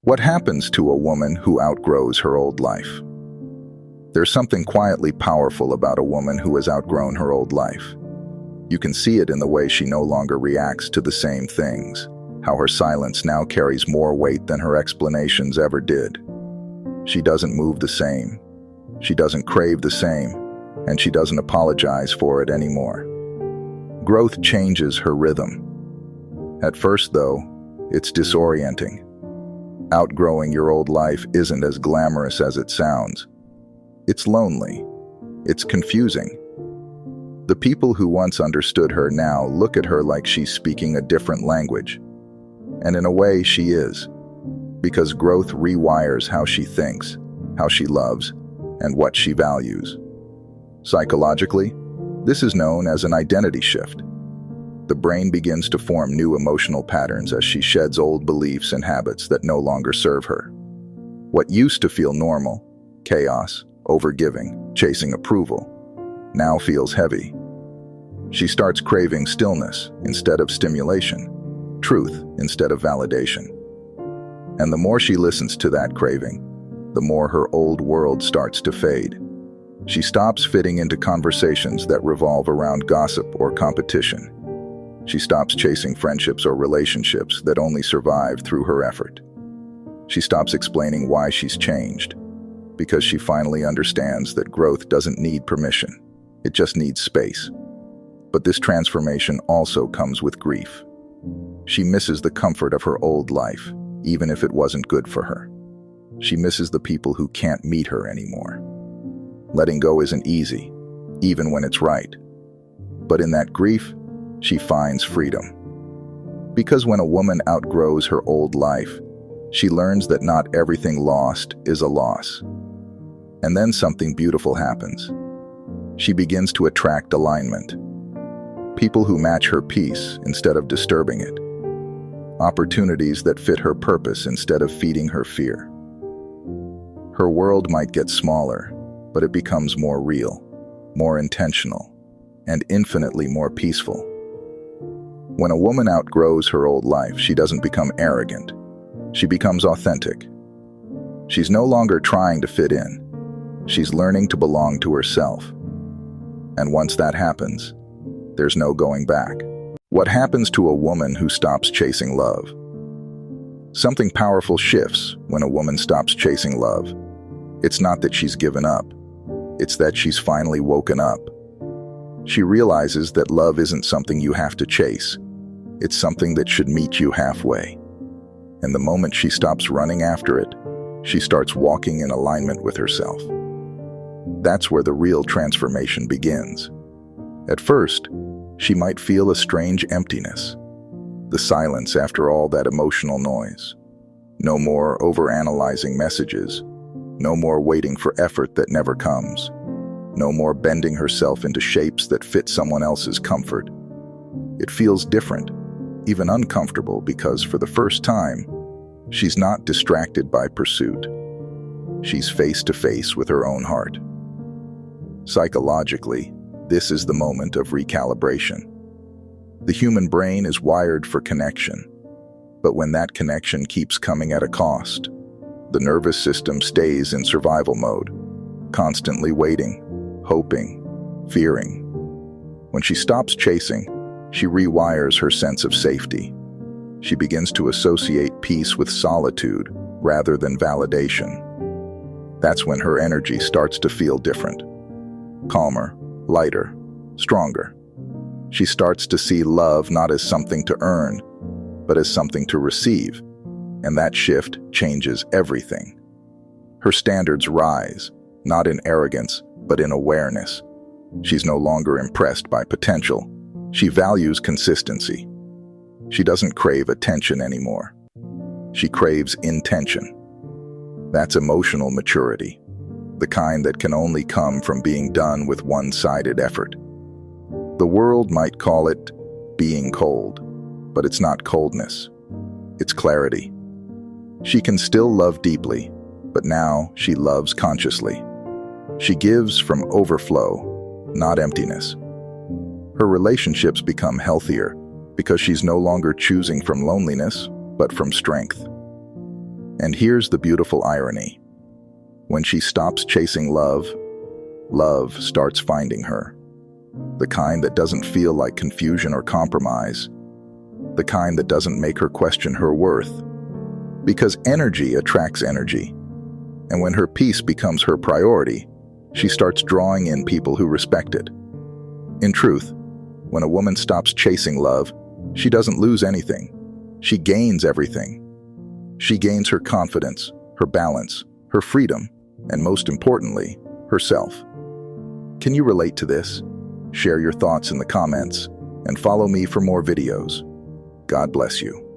What happens to a woman who outgrows her old life? There's something quietly powerful about a woman who has outgrown her old life. You can see it in the way she no longer reacts to the same things, how her silence now carries more weight than her explanations ever did. She doesn't move the same, she doesn't crave the same, and she doesn't apologize for it anymore. Growth changes her rhythm. At first, though, it's disorienting. Outgrowing your old life isn't as glamorous as it sounds. It's lonely. It's confusing. The people who once understood her now look at her like she's speaking a different language. And in a way, she is. Because growth rewires how she thinks, how she loves, and what she values. Psychologically, this is known as an identity shift. The brain begins to form new emotional patterns as she sheds old beliefs and habits that no longer serve her. What used to feel normal, chaos, overgiving, chasing approval, now feels heavy. She starts craving stillness instead of stimulation, truth instead of validation. And the more she listens to that craving, the more her old world starts to fade. She stops fitting into conversations that revolve around gossip or competition. She stops chasing friendships or relationships that only survive through her effort. She stops explaining why she's changed, because she finally understands that growth doesn't need permission. It just needs space. But this transformation also comes with grief. She misses the comfort of her old life, even if it wasn't good for her. She misses the people who can't meet her anymore. Letting go isn't easy, even when it's right. But in that grief, she finds freedom. Because when a woman outgrows her old life, she learns that not everything lost is a loss. And then something beautiful happens. She begins to attract alignment. People who match her peace instead of disturbing it. Opportunities that fit her purpose instead of feeding her fear. Her world might get smaller, but it becomes more real, more intentional, and infinitely more peaceful. When a woman outgrows her old life, she doesn't become arrogant. She becomes authentic. She's no longer trying to fit in. She's learning to belong to herself. And once that happens, there's no going back. What happens to a woman who stops chasing love? Something powerful shifts when a woman stops chasing love. It's not that she's given up. It's that she's finally woken up. She realizes that love isn't something you have to chase. It's something that should meet you halfway. And the moment she stops running after it, she starts walking in alignment with herself. That's where the real transformation begins. At first, she might feel a strange emptiness. The silence after all that emotional noise. No more overanalyzing messages. No more waiting for effort that never comes. No more bending herself into shapes that fit someone else's comfort. It feels different, even uncomfortable, because for the first time, she's not distracted by pursuit. She's face to face with her own heart. Psychologically, this is the moment of recalibration. The human brain is wired for connection, but when that connection keeps coming at a cost, the nervous system stays in survival mode, constantly waiting, hoping, fearing. When she stops chasing, she rewires her sense of safety. She begins to associate peace with solitude rather than validation. That's when her energy starts to feel different. Calmer, lighter, stronger. She starts to see love not as something to earn, but as something to receive. And that shift changes everything. Her standards rise, not in arrogance, but in awareness. She's no longer impressed by potential. She values consistency. She doesn't crave attention anymore. She craves intention. That's emotional maturity, the kind that can only come from being done with one-sided effort. The world might call it being cold, but it's not coldness. It's clarity. She can still love deeply, but now she loves consciously. She gives from overflow, not emptiness. Her relationships become healthier because she's no longer choosing from loneliness, but from strength. And here's the beautiful irony. When she stops chasing love, love starts finding her. The kind that doesn't feel like confusion or compromise. The kind that doesn't make her question her worth. Because energy attracts energy. And when her peace becomes her priority, she starts drawing in people who respect it. In truth, when a woman stops chasing love, she doesn't lose anything. She gains everything. She gains her confidence, her balance, her freedom, and most importantly, herself. Can you relate to this? Share your thoughts in the comments and follow me for more videos. God bless you.